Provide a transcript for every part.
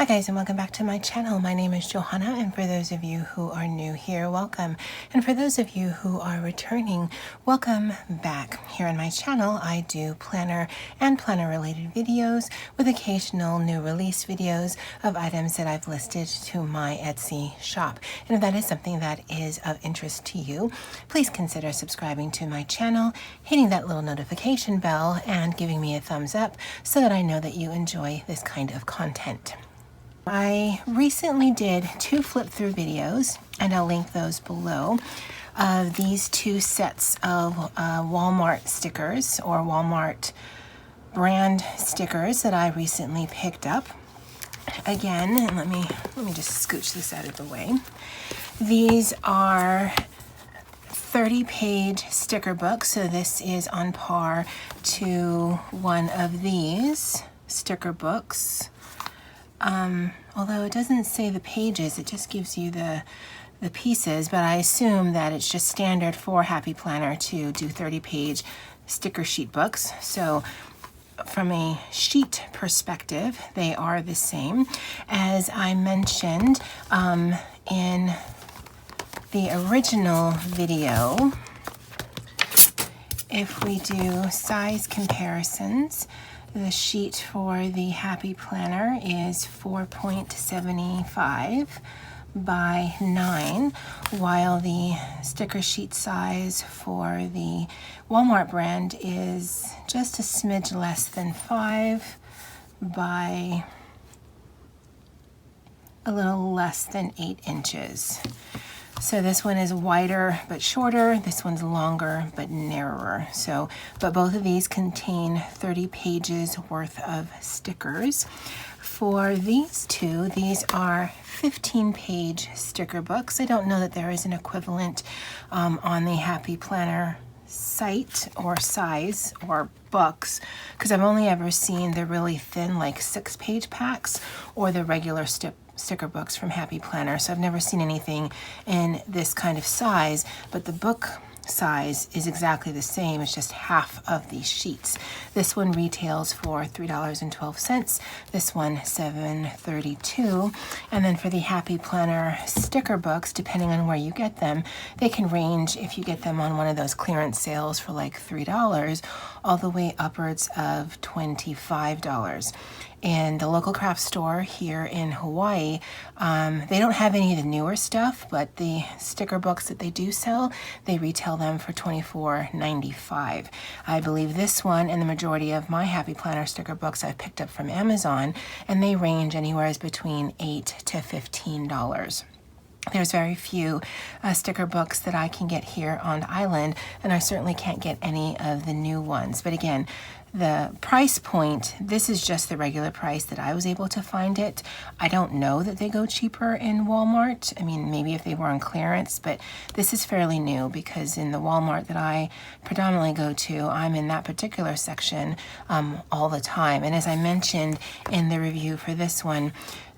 Hi guys, and welcome back to my channel. My name is Johanna, and for those of you who are new here, welcome. And for those of you who are returning, welcome back. Here on my channel, I do planner and planner related videos with occasional new release videos of items that I've listed to my Etsy shop. And if that is something that is of interest to you, please consider subscribing to my channel, hitting that little notification bell, and giving me a thumbs up so that I know that you enjoy this kind of content. I recently did 2 flip through videos, and I'll link those below, of these 2 sets of Walmart stickers or Walmart brand stickers that I recently picked up. Again, and let me just scooch this out of the way. These are 30-page sticker books, so this is on par to one of these sticker books. Although it doesn't say the pages, it just gives you the pieces, but I assume that it's just standard for Happy Planner to do 30-page sticker sheet books. So from a sheet perspective, they are the same. As I mentioned in the original video, if we do size comparisons, the sheet for the Happy Planner is 4.75 by 9, while the sticker sheet size for the Walmart brand is just a smidge less than 5 by a little less than 8 inches. So this one is wider but shorter, this one's longer but narrower. But both of these contain 30 pages worth of stickers. For these two, these are 15-page sticker books. I don't know that there is an equivalent on the Happy Planner site or size or books, because I've only ever seen the really thin, like 6-page packs or the regular sticker books from Happy Planner. So I've never seen anything in this kind of size, but the book size is exactly the same. It's just half of these sheets. This one retails for $3.12. This one $7.32. And then for the Happy Planner sticker books, depending on where you get them, they can range, if you get them on one of those clearance sales for like $3, all the way upwards of $25. In the local craft store here in Hawaii, they don't have any of the newer stuff, but the sticker books that they do sell, they retail them for $24.95. I believe this one and the majority of my Happy Planner sticker books I've picked up from Amazon, and they range anywhere between $8 to $15. There's very few sticker books that I can get here on the island, and I certainly can't get any of the new ones. But again, the price point, this is just the regular price that I was able to find it. I don't know that they go cheaper in Walmart. I mean, maybe if they were on clearance, but this is fairly new because in the Walmart that I predominantly go to, I'm in that particular section all the time. And as I mentioned in the review for this one,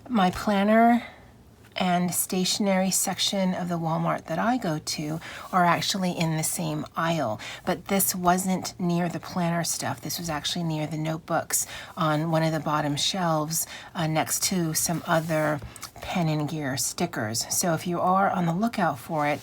my planner and stationery section of the Walmart that I go to are actually in the same aisle. But this wasn't near the planner stuff. This was actually near the notebooks on one of the bottom shelves next to some other pen and gear stickers. So if you are on the lookout for it,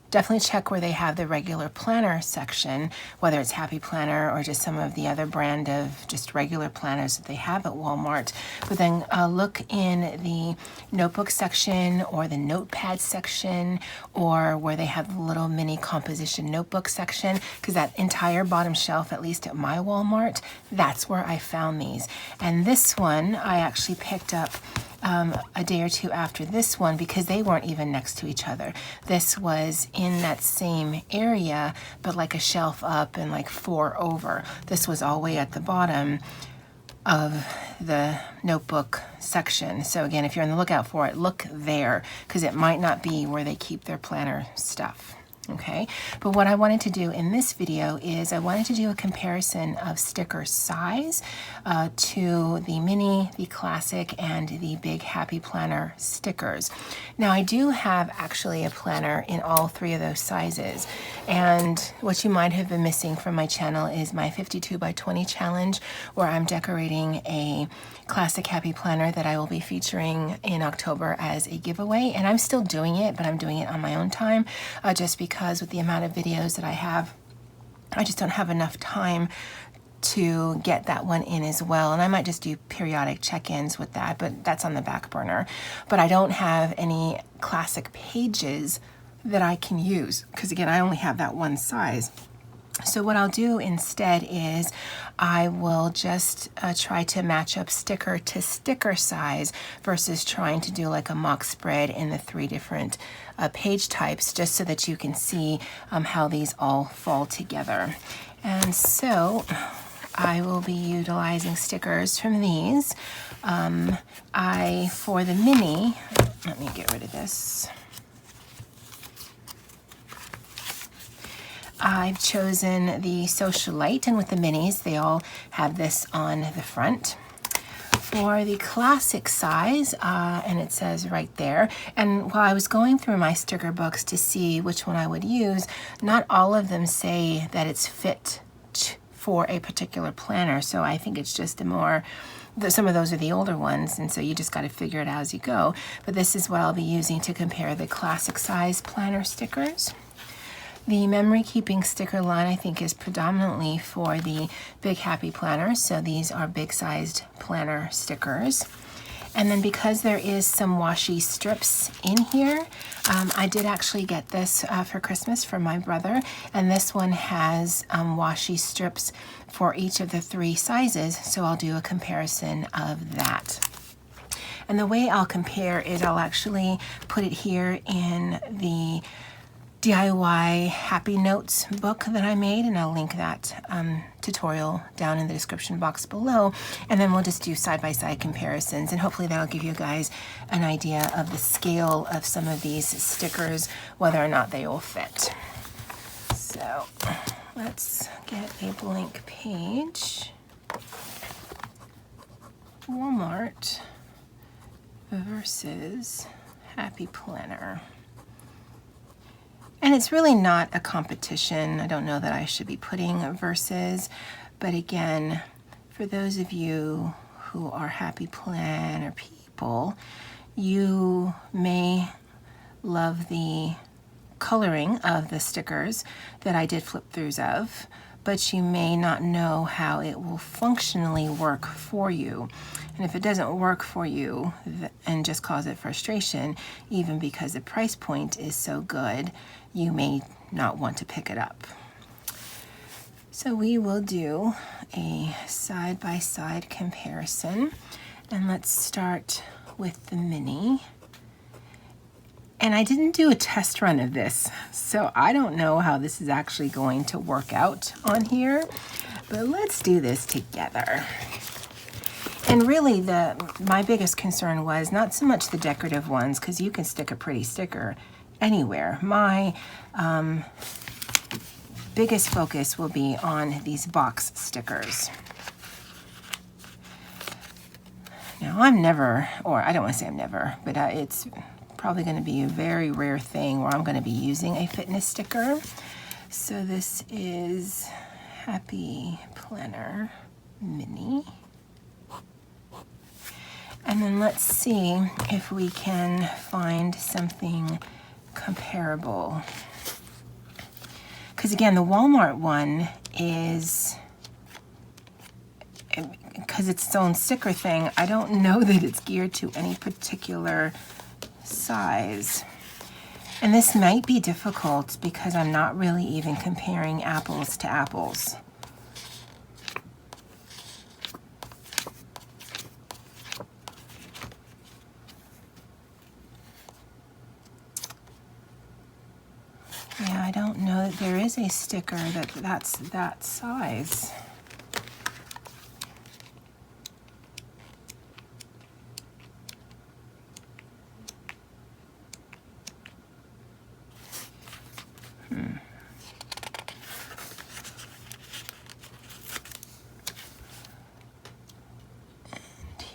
definitely check where they have the regular planner section, whether it's Happy Planner or just some of the other brand of just regular planners that they have at Walmart. But then look in the notebook section or the notepad section, or where they have the little mini composition notebook section, because that entire bottom shelf, at least at my Walmart, that's where I found these. And this one I actually picked up a day or two after this one because they weren't even next to each other. This was in that same area, but like a shelf up and like 4 over. This was all the way at the bottom of the notebook section. So again, if you're on the lookout for it, look there, because it might not be where they keep their planner stuff. Okay, but what I wanted to do in this video is I wanted to do a comparison of sticker size to the mini, the classic, and the big happy planner stickers. Now I do have actually a planner in all three of those sizes, and what you might have been missing from my channel is my 52 by 20 challenge, where I'm decorating a classic happy planner that I will be featuring in October as a giveaway. And I'm still doing it, but I'm doing it on my own time, just because with the amount of videos that I have, I just don't have enough time to get that one in as well. And I might just do periodic check-ins with that, but that's on the back burner. But I don't have any classic pages that I can use, because again, I only have that one size. So what I'll do instead is I will just try to match up sticker to sticker size versus trying to do like a mock spread in the three different page types, just so that you can see how these all fall together. And so I will be utilizing stickers from these. For the mini, let me get rid of this. I've chosen the Socialite, and with the minis, they all have this on the front. For the classic size, and it says right there, and while I was going through my sticker books to see which one I would use, not all of them say that it's fit for a particular planner, so I think it's just some of those are the older ones, and so you just got to figure it out as you go. But this is what I'll be using to compare the classic size planner stickers. The memory keeping sticker line I think is predominantly for the big happy planners, so these are big sized planner stickers. And then because there is some washi strips in here, I did actually get this for Christmas from my brother, and this one has washi strips for each of the three sizes, so I'll do a comparison of that. And the way I'll compare is I'll actually put it here in the DIY Happy Notes book that I made, and I'll link that tutorial down in the description box below, and then we'll just do side-by-side comparisons, and hopefully that'll give you guys an idea of the scale of some of these stickers, whether or not they will fit. So let's get a blank page. Walmart versus Happy Planner. And it's really not a competition. I don't know that I should be putting versus, but again, for those of you who are happy planner people, you may love the coloring of the stickers that I did flip throughs of, but you may not know how it will functionally work for you. And if it doesn't work for you and just cause it frustration, even because the price point is so good, you may not want to pick it up. So we will do a side-by-side comparison, and let's start with the mini. And I didn't do a test run of this, so I don't know how this is actually going to work out on here, but let's do this together. And really my biggest concern was not so much the decorative ones, because you can stick a pretty sticker anywhere. My biggest focus will be on these box stickers. Now I don't want to say I'm never, but it's probably going to be a very rare thing where I'm going to be using a fitness sticker. So this is Happy Planner Mini. And then let's see if we can find something comparable. Because again, the Walmart one is, because it's its own sticker thing, I don't know that it's geared to any particular size. And this might be difficult because I'm not really even comparing apples to apples. Yeah, I don't know that there is a sticker that's that size.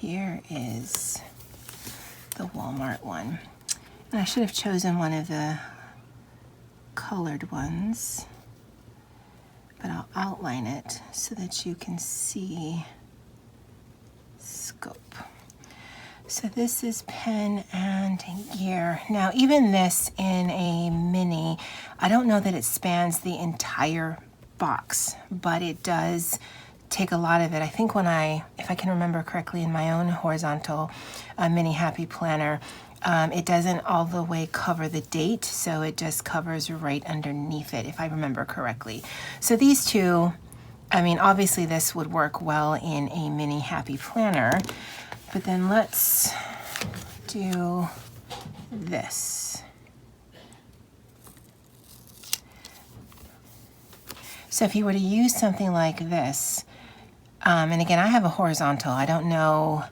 here is the Walmart one. And I should have chosen one of the colored ones, but I'll outline it so that you can see scope. So this is pen and gear. Now even this in a mini, I don't know that it spans the entire box, but it does take a lot of it. I think when if I can remember correctly, in my own horizontal mini happy planner, it doesn't all the way cover the date, so it just covers right underneath it, if I remember correctly. So these two, I mean, obviously this would work well in a mini happy planner, but then let's do this. So if you were to use something like this, and again, I have a horizontal. I don't know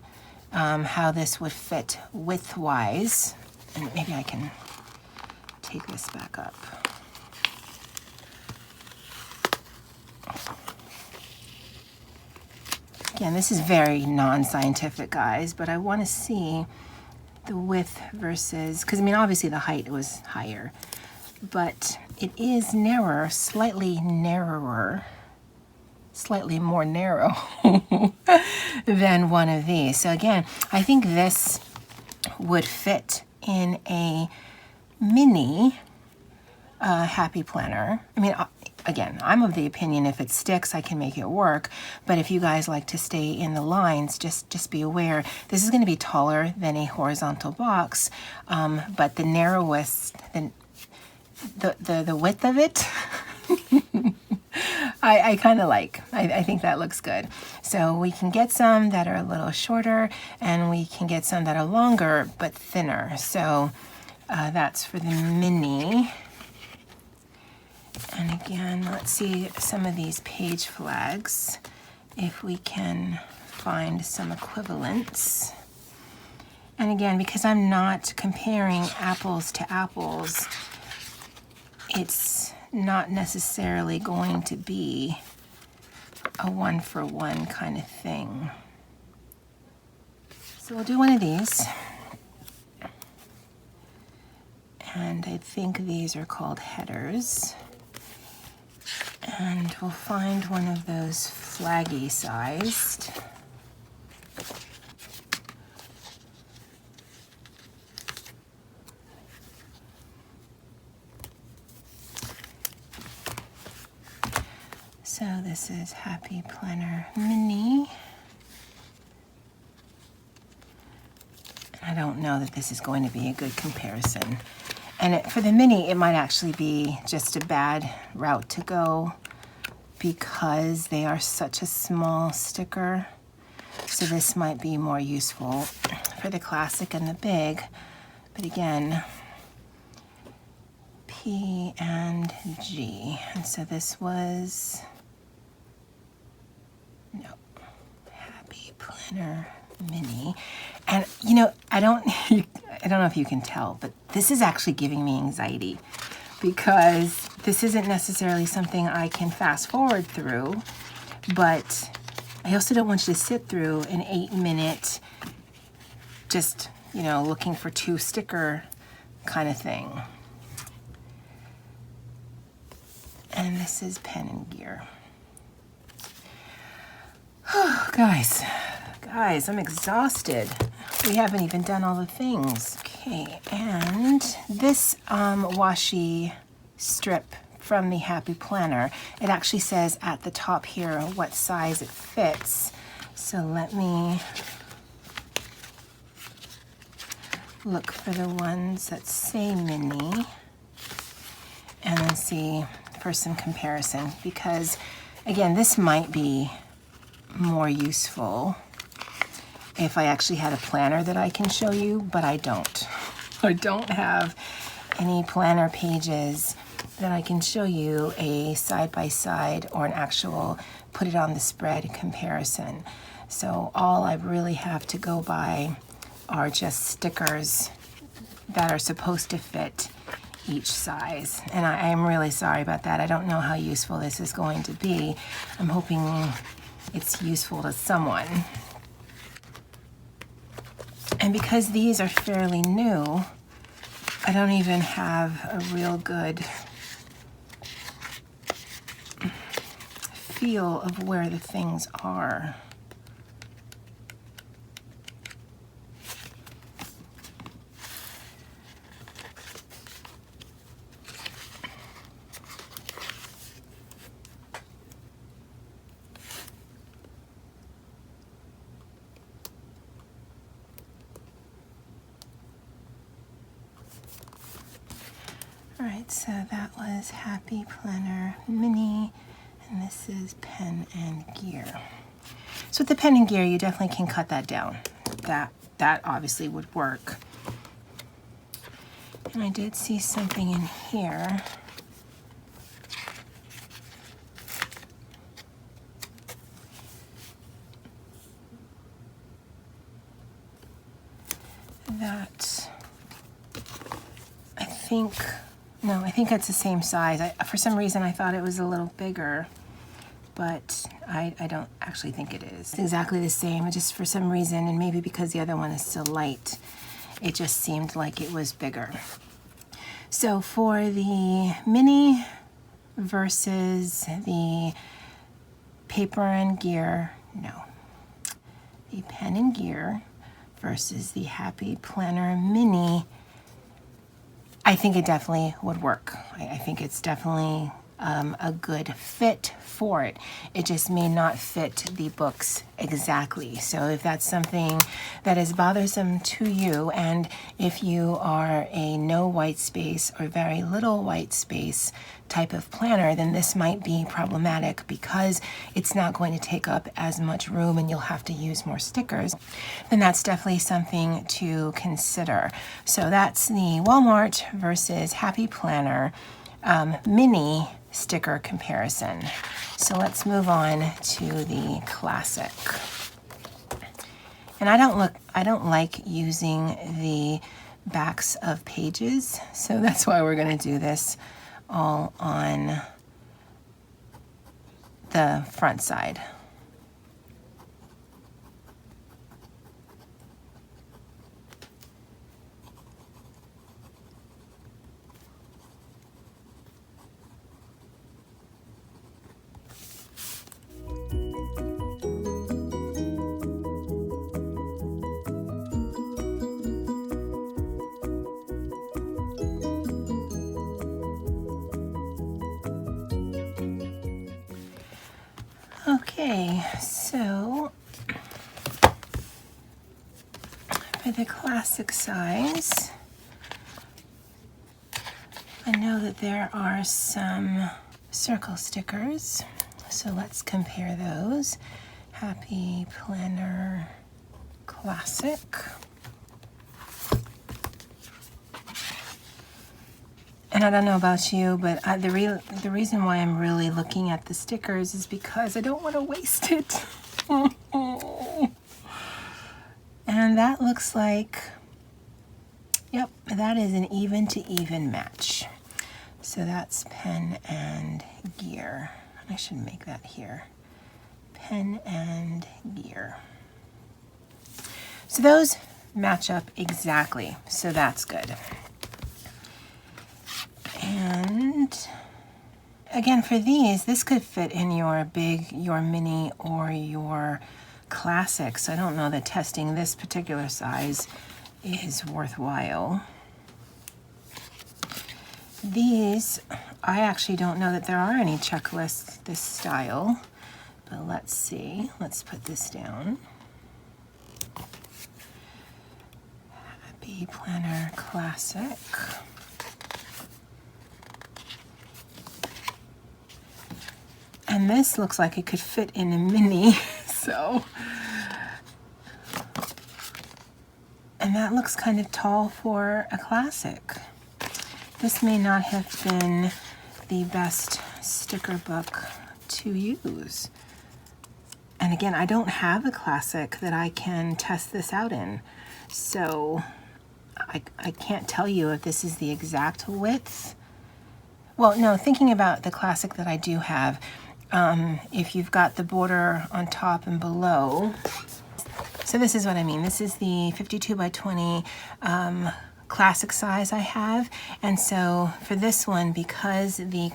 how this would fit width-wise, and maybe I can take this back up. Again, this is very non-scientific, guys, but I want to see the width versus, because I mean, obviously the height was higher, but it is narrower, slightly narrower, slightly more narrow than one of these. So again, I think this would fit in a mini happy planner. I mean, again, I'm of the opinion if it sticks, I can make it work. But if you guys like to stay in the lines, just be aware, this is going to be taller than a horizontal box, but the narrowest, the width of it, I kind of like. I think that looks good. So we can get some that are a little shorter, and we can get some that are longer but thinner. So that's for the mini. And again, let's see some of these page flags, if we can find some equivalents. And again, because I'm not comparing apples to apples, it's not necessarily going to be a one-for-one kind of thing. So we'll do one of these. And I think these are called headers. And we'll find one of those flaggy sized. So this is Happy Planner Mini. I don't know that this is going to be a good comparison. And for the mini, it might actually be just a bad route to go because they are such a small sticker. So this might be more useful for the classic and the big. But again, P and G. And so this was, no, Happy Planner Mini. And you know, I don't know if you can tell, but this is actually giving me anxiety because this isn't necessarily something I can fast forward through, but I also don't want you to sit through an 8-minute just, you know, looking for 2 sticker kind of thing. And this is Pen and Gear. Oh, guys, I'm exhausted. We haven't even done all the things. Okay, and this washi strip from the Happy Planner, it actually says at the top here what size it fits. So let me look for the ones that say mini and then see for some comparison, because again, this might be more useful if I actually had a planner that I can show you, but I don't. I don't have any planner pages that I can show you a side-by-side or an actual put it on the spread comparison. So all I really have to go by are just stickers that are supposed to fit each size. And I'm really sorry about that. I don't know how useful this is going to be. I'm hoping it's useful to someone. And because these are fairly new, I don't even have a real good feel of where the things are. All right, so that was Happy Planner Mini, and this is Pen and Gear. So with the Pen and Gear, you definitely can cut that down. That obviously would work. And I did see something in here. That I think it's the same size. For some reason I thought it was a little bigger, but I don't actually think it is. It's exactly the same, just for some reason, and maybe because the other one is so light, it just seemed like it was bigger. So for the Mini versus the Paper and Gear, no. The Pen and Gear versus the Happy Planner Mini, I think it definitely would work. I think it's definitely a good fit for it. It just may not fit the books exactly. So if that's something that is bothersome to you, and if you are a no white space or very little white space type of planner, then this might be problematic because it's not going to take up as much room and you'll have to use more stickers. Then that's definitely something to consider. So that's the Walmart versus Happy Planner Mini sticker comparison. So let's move on to the Classic. And I don't like using the backs of pages, so that's why we're going to do this all on the front side. Okay, so for the Classic size, I know that there are some circle stickers, so let's compare those. Happy Planner Classic. And I don't know about you, but the reason why I'm really looking at the stickers is because I don't want to waste it. And that looks like, yep, that is an even to even match. So that's Pen and Gear. I should make that here. Pen and Gear. So those match up exactly, so that's good. And again, for these, this could fit in your big, your mini, or your Classic. So I don't know that testing this particular size is worthwhile. These, I actually don't know that there are any checklists this style, but let's see. Let's put this down. Happy Planner Classic. And this looks like it could fit in a mini, so. And that looks kind of tall for a Classic. This may not have been the best sticker book to use. And again, I don't have a Classic that I can test this out in, so I can't tell you if this is the exact width. Well, no, thinking about the Classic that I do have, if you've got the border on top and below, so So this is what I mean. This is the 52 by 20 classic size I have. And so for this one, because the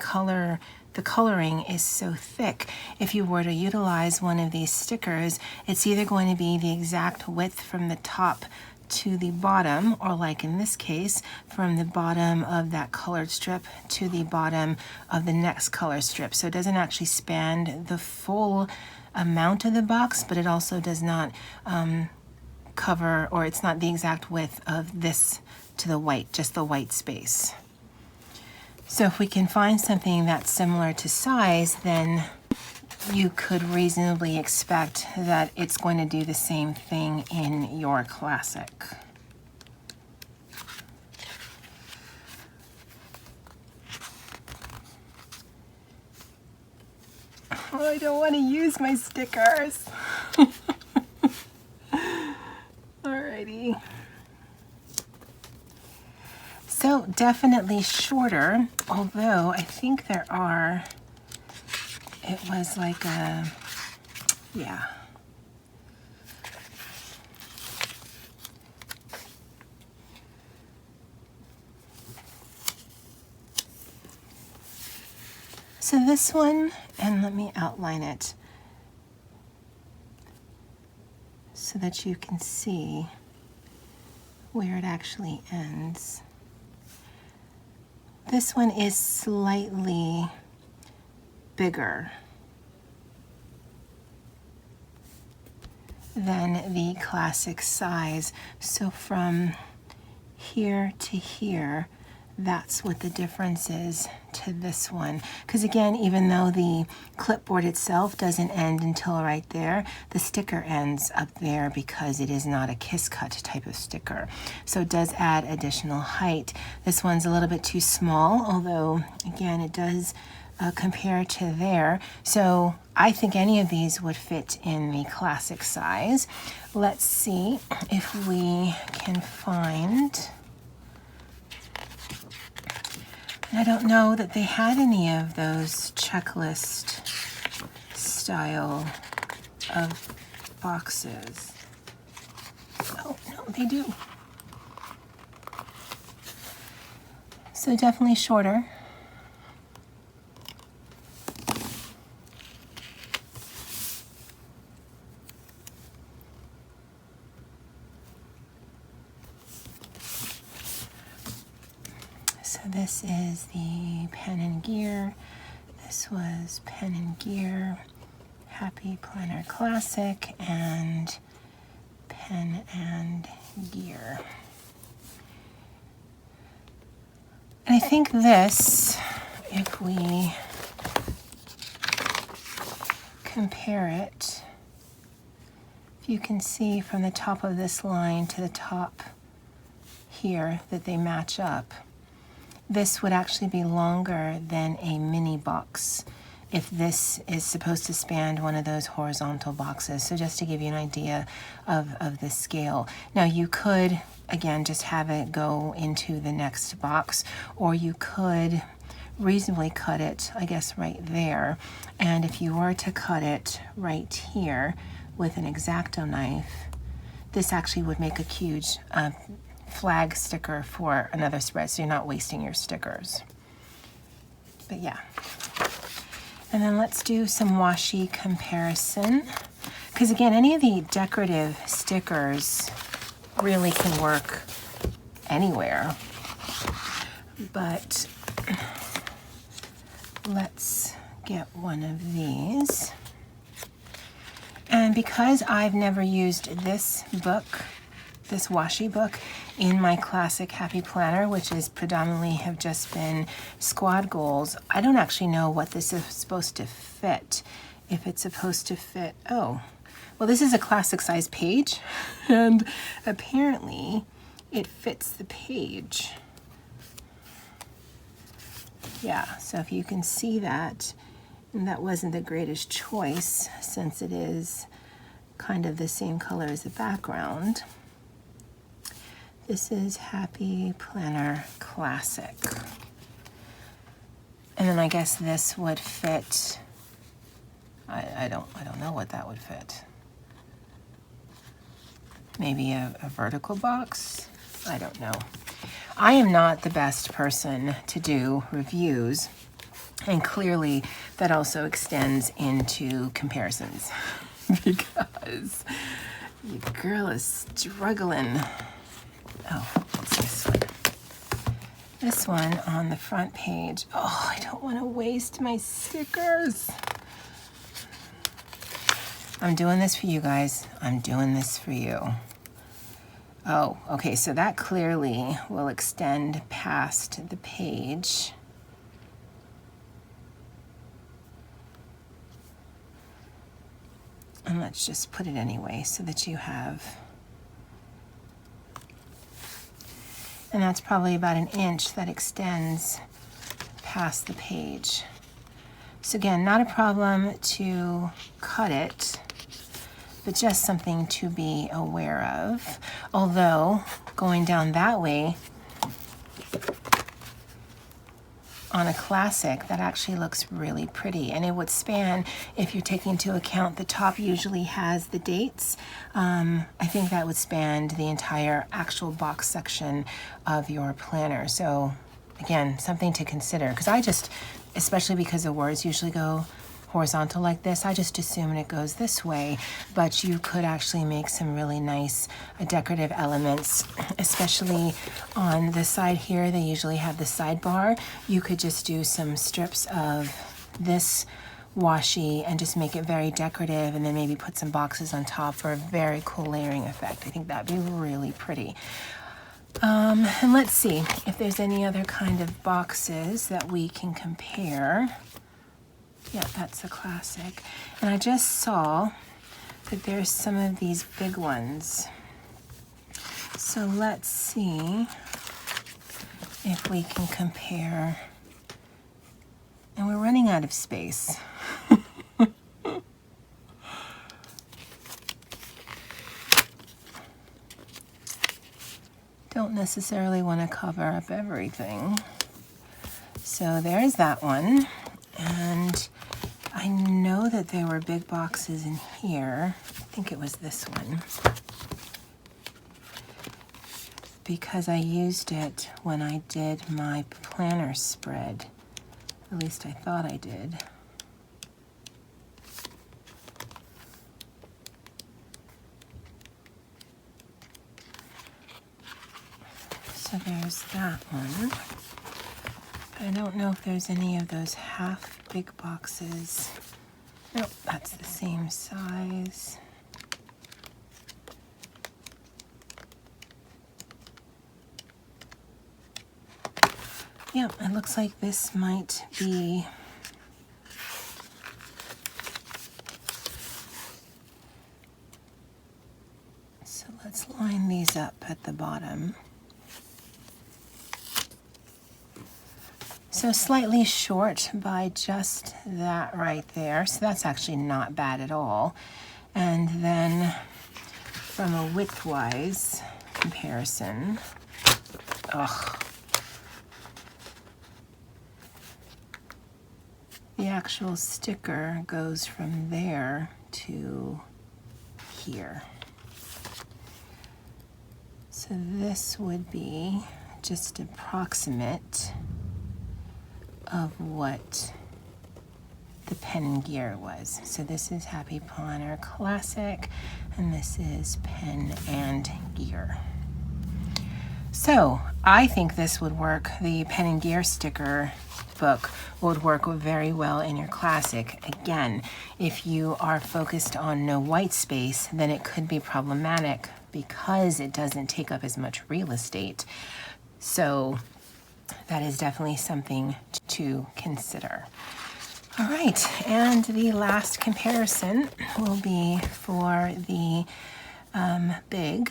coloring is so thick, if you were to utilize one of these stickers, it's either going to be the exact width from the top to the bottom, or like in this case, from the bottom of that colored strip to the bottom of the next color strip. So it doesn't actually span the full amount of the box, but it also does not cover, or it's not the exact width of this to the white, just the white space. So if we can find something that's similar to size, then you could reasonably expect that it's going to do the same thing in your classic. Oh, I don't want to use my stickers. Alrighty. So definitely shorter, although I think there are, it was like a, yeah. So this one, and let me outline it so that you can see where it actually ends. This one is slightly bigger than the classic size. So from here to here, that's what the difference is to this one. Because again, even though the clipboard itself doesn't end until right there, the sticker ends up there because it is not a kiss cut type of sticker. So it does add additional height. This one's a little bit too small, although again, it does compare to there. So I think any of these would fit in the classic size. Let's see if we can find, I don't know that they had any of those checklist style of boxes. Oh, no, they do. So definitely shorter. So this is the Pen and Gear. This was Pen and Gear, Happy Planner Classic, and Pen and Gear. And I think this, if we compare it, if you can see from the top of this line to the top here that they match up, this would actually be longer than a mini box if this is supposed to span one of those horizontal boxes. So just to give you an idea of the scale. Now you could, again, just have it go into the next box, or you could reasonably cut it, I guess, right there. And if you were to cut it right here with an X-Acto knife, this actually would make a huge flag sticker for another spread, so you're not wasting your stickers. But yeah. And then let's do some washi comparison. Because again, any of the decorative stickers really can work anywhere. But let's get one of these. And because I've never used this book, this washi book, in my classic Happy Planner, which is predominantly have just been squad goals, I don't actually know what this is supposed to fit. If it's supposed to fit, oh, well, this is a classic size page, and apparently it fits the page. Yeah, so if you can see that, and that wasn't the greatest choice since it is kind of the same color as the background. This is Happy Planner Classic. And then I guess this would fit, I don't know what that would fit. maybe a vertical box. I don't know. I am not the best person to do reviews, and clearly that also extends into comparisons because your girl is struggling. Oh, what's this one? This one on the front page. Oh, I don't want to waste my stickers. I'm doing this for you guys. I'm doing this for you. Oh, okay, so that clearly will extend past the page. And let's just put it anyway so that you have, and that's probably about an inch that extends past the page. So again, not a problem to cut it, but just something to be aware of. Although going down that way on a classic, that actually looks really pretty, and it would span, if you're taking into account the top usually has the dates, I think that would span the entire actual box section of your planner. So again, something to consider, because I just, especially because the words usually go horizontal like this, I just assume it goes this way, but you could actually make some really nice decorative elements, especially on the side here. They usually have the sidebar. You could just do some strips of this washi and just make it very decorative, and then maybe put some boxes on top for a very cool layering effect. I think that'd be really pretty. And let's see if there's any other kind of boxes that we can compare. Yeah, that's a classic. And I just saw that there's some of these big ones. So let's see if we can compare. And we're running out of space. Don't necessarily want to cover up everything. So there's that one. And I know that there were big boxes in here. I think it was this one, because I used it when I did my planner spread. At least I thought I did. So there's that one. I don't know if there's any of those half big boxes. Nope, that's the same size. Yeah, it looks like this might be so. Let's line these up at the bottom. So slightly short by just that right there. So that's actually not bad at all. And then from a width-wise comparison, the actual sticker goes from there to here. So this would be just approximate of what the pen and gear was. So this is Happy Planner Classic, and this is Pen and Gear. So I think this would work. The Pen and Gear sticker book would work very well in your Classic. Again, if you are focused on no white space, then it could be problematic because it doesn't take up as much real estate. So that is definitely something to consider. All right, and the last comparison will be for the big.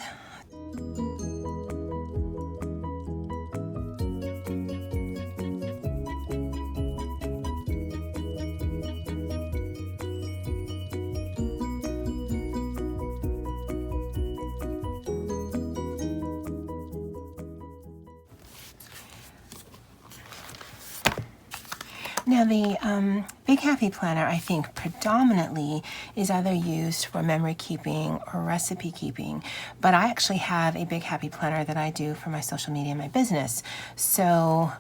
Now the Big Happy Planner, I think predominantly is either used for memory keeping or recipe keeping, but I actually have a Big Happy Planner that I do for my social media and my business. So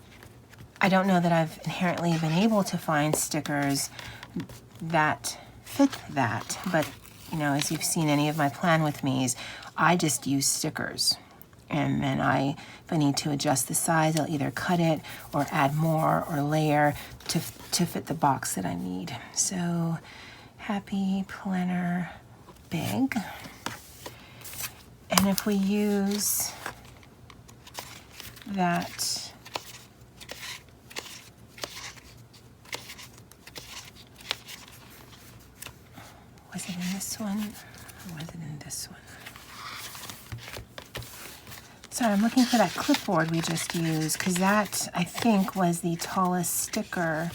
I don't know that I've inherently been able to find stickers that fit that, but you know, as you've seen any of my plan with me's, I just use stickers. And then if I need to adjust the size, I'll either cut it or add more or layer to fit the box that I need. So Happy Planner Big. And if we use that was it in this one or was it in this one? Sorry, I'm looking for that clipboard we just used because that, I think, was the tallest sticker,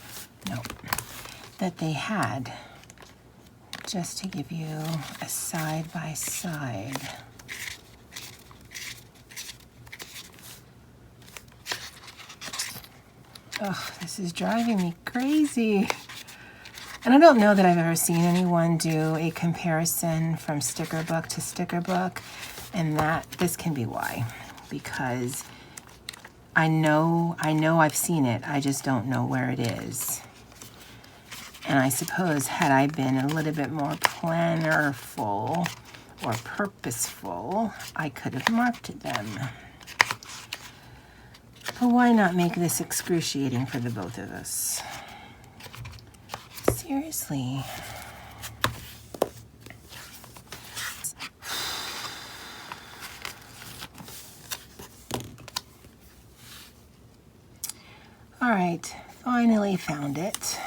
that they had. Just to give you a side by side. Oh, this is driving me crazy. And I don't know that I've ever seen anyone do a comparison from sticker book to sticker book, and this can be why. Because I know I've seen it, I just don't know where it is. And I suppose had I been a little bit more plannerful or purposeful, I could have marked them. But why not make this excruciating for the both of us? Seriously. All right, finally found it.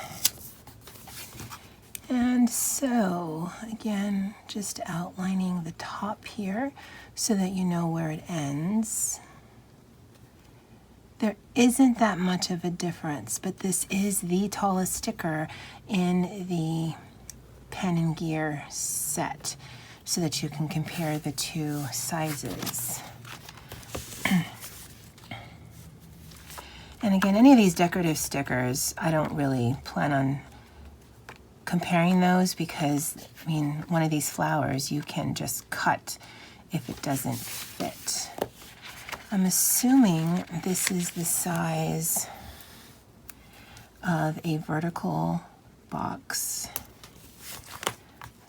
And so, again, just outlining the top here so that you know where it ends. There isn't that much of a difference, but this is the tallest sticker in the pen and gear set so that you can compare the two sizes. And again, any of these decorative stickers, I don't really plan on comparing those because, I mean, one of these flowers you can just cut if it doesn't fit. I'm assuming this is the size of a vertical box.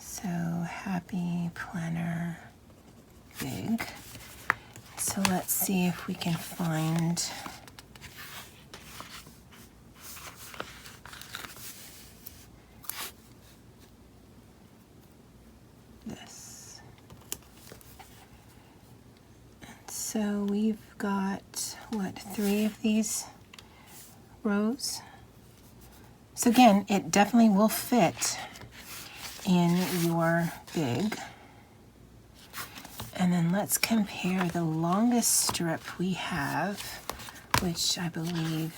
So Happy Planner Big. So let's see if we can find this. So we've got, what, 3 of these rows? So again, it definitely will fit in your big. And then let's compare the longest strip we have, which I believe,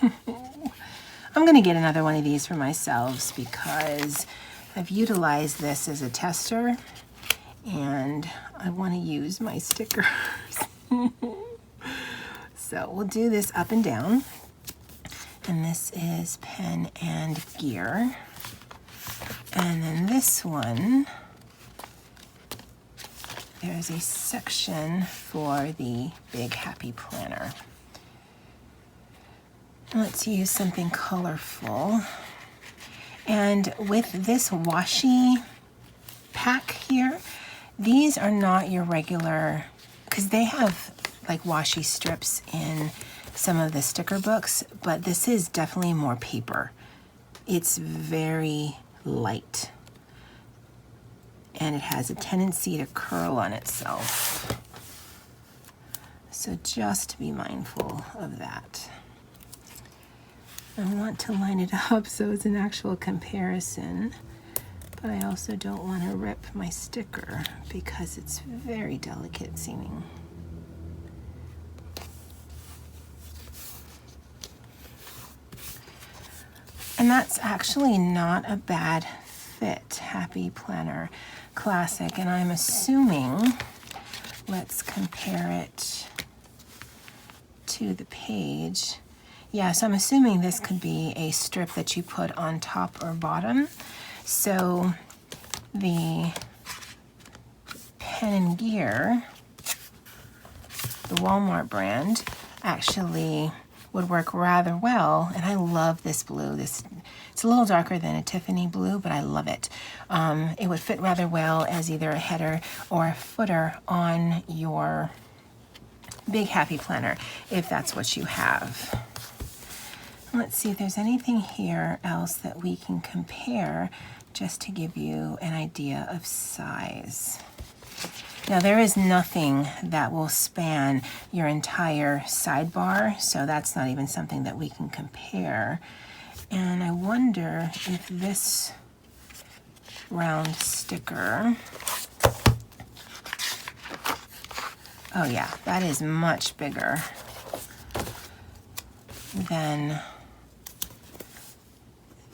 I'm gonna get another one of these for myself because I've utilized this as a tester and I want to use my stickers. So we'll do this up and down. And this is pen and gear. And then this one, there's a section for the Big Happy Planner. Let's use something colorful. And with this washi pack here, these are not your regular, because they have like washi strips in some of the sticker books, but this is definitely more paper. It's very light. And it has a tendency to curl on itself. So just be mindful of that. I want to line it up so it's an actual comparison, but I also don't want to rip my sticker because it's very delicate seeming. And that's actually not a bad fit. Happy Planner Classic. And I'm assuming, let's compare it to the page. Yeah, so I'm assuming this could be a strip that you put on top or bottom. So the Pen and Gear, the Walmart brand, actually would work rather well. And I love this blue. It's a little darker than a Tiffany blue, but I love it. It would fit rather well as either a header or a footer on your Big Happy Planner, if that's what you have. Let's see if there's anything here else that we can compare just to give you an idea of size. Now there is nothing that will span your entire sidebar, so that's not even something that we can compare. And I wonder if this round sticker, oh yeah, that is much bigger than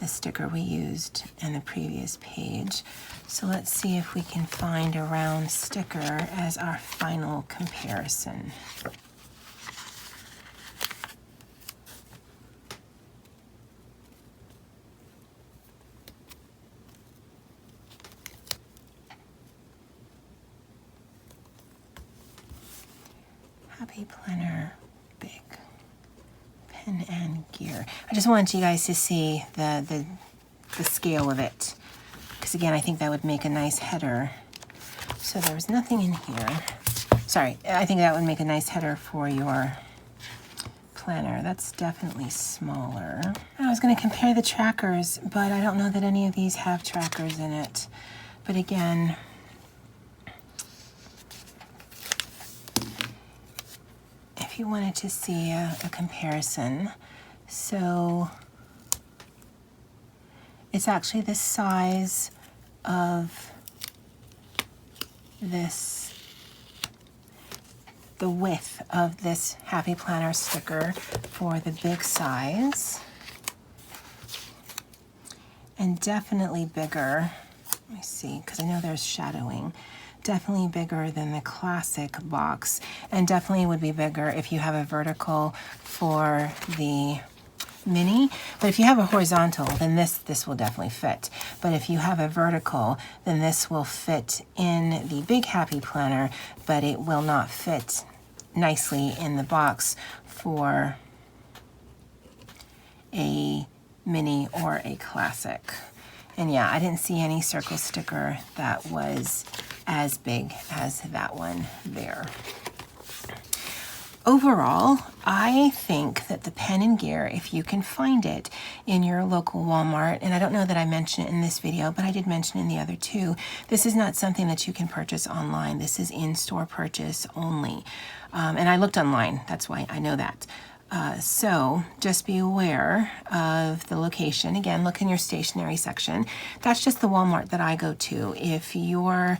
the sticker we used in the previous page. So let's see if we can find a round sticker as our final comparison. Happy Planner Big Pen and Gear. I just wanted you guys to see the scale of it, because again, I think that would make a nice header. So there was nothing in here. Sorry, I think that would make a nice header for your planner. That's definitely smaller. I was going to compare the trackers, but I don't know that any of these have trackers in it. But again, if you wanted to see a comparison, so it's actually the size of this, the width of this Happy Planner sticker for the big size, and definitely bigger. Let me see, because I know there's shadowing. Definitely bigger than the classic box, and definitely would be bigger if you have a vertical for the mini. But if you have a horizontal, then this will definitely fit. But if you have a vertical, then this will fit in the Big Happy Planner, but it will not fit nicely in the box for a mini or a classic. And yeah, I didn't see any circle sticker that was as big as that one there. Overall, I think that the Pen and Gear, if you can find it in your local Walmart, and I don't know that I mentioned it in this video, but I did mention in the other two, this is not something that you can purchase online. This is in-store purchase only. And I looked online, that's why I know that. So just be aware of the location. Again, look in your stationery section. That's just the Walmart that I go to. If your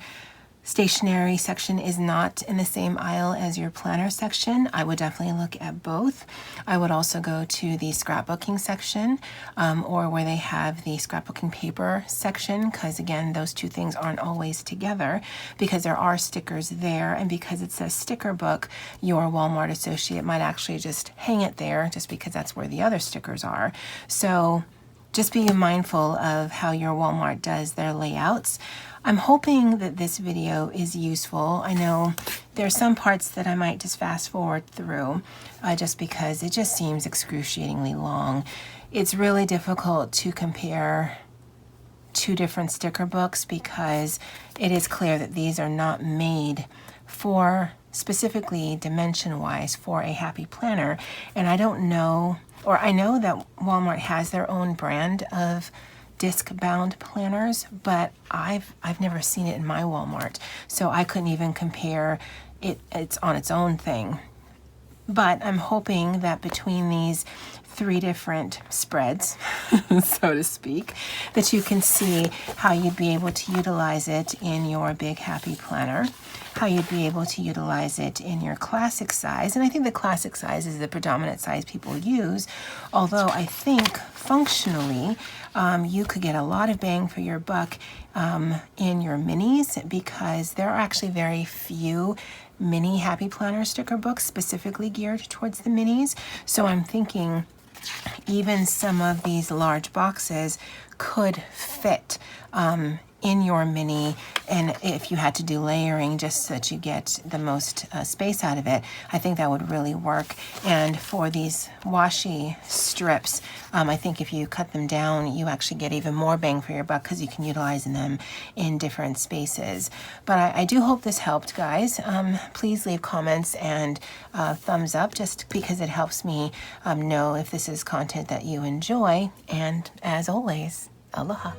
stationery section is not in the same aisle as your planner section, I would definitely look at both. I would also go to the scrapbooking section or where they have the scrapbooking paper section, because again, those two things aren't always together, because there are stickers there, and because it says sticker book, your Walmart associate might actually just hang it there just because that's where the other stickers are. So just be mindful of how your Walmart does their layouts. I'm hoping that this video is useful. I know there's some parts that I might just fast forward through just because it just seems excruciatingly long. It's really difficult to compare two different sticker books because it is clear that these are not made for, specifically dimension-wise, for a Happy Planner. And I don't know, or I know that Walmart has their own brand of disc-bound planners, but I've never seen it in my Walmart, so I couldn't even compare it. It's on its own thing. But I'm hoping that between these three different spreads, so to speak, that you can see how you'd be able to utilize it in your Big Happy Planner, how you'd be able to utilize it in your classic size. And I think the classic size is the predominant size people use, although I think functionally you could get a lot of bang for your buck in your minis, because there are actually very few mini Happy Planner sticker books specifically geared towards the minis. So I'm thinking even some of these large boxes could fit in your mini, and if you had to do layering just so that you get the most space out of it, I think that would really work. And for these washi strips, I think if you cut them down, you actually get even more bang for your buck because you can utilize them in different spaces. But I do hope this helped, guys. Please leave comments and thumbs up, just because it helps me know if this is content that you enjoy. And as always, aloha.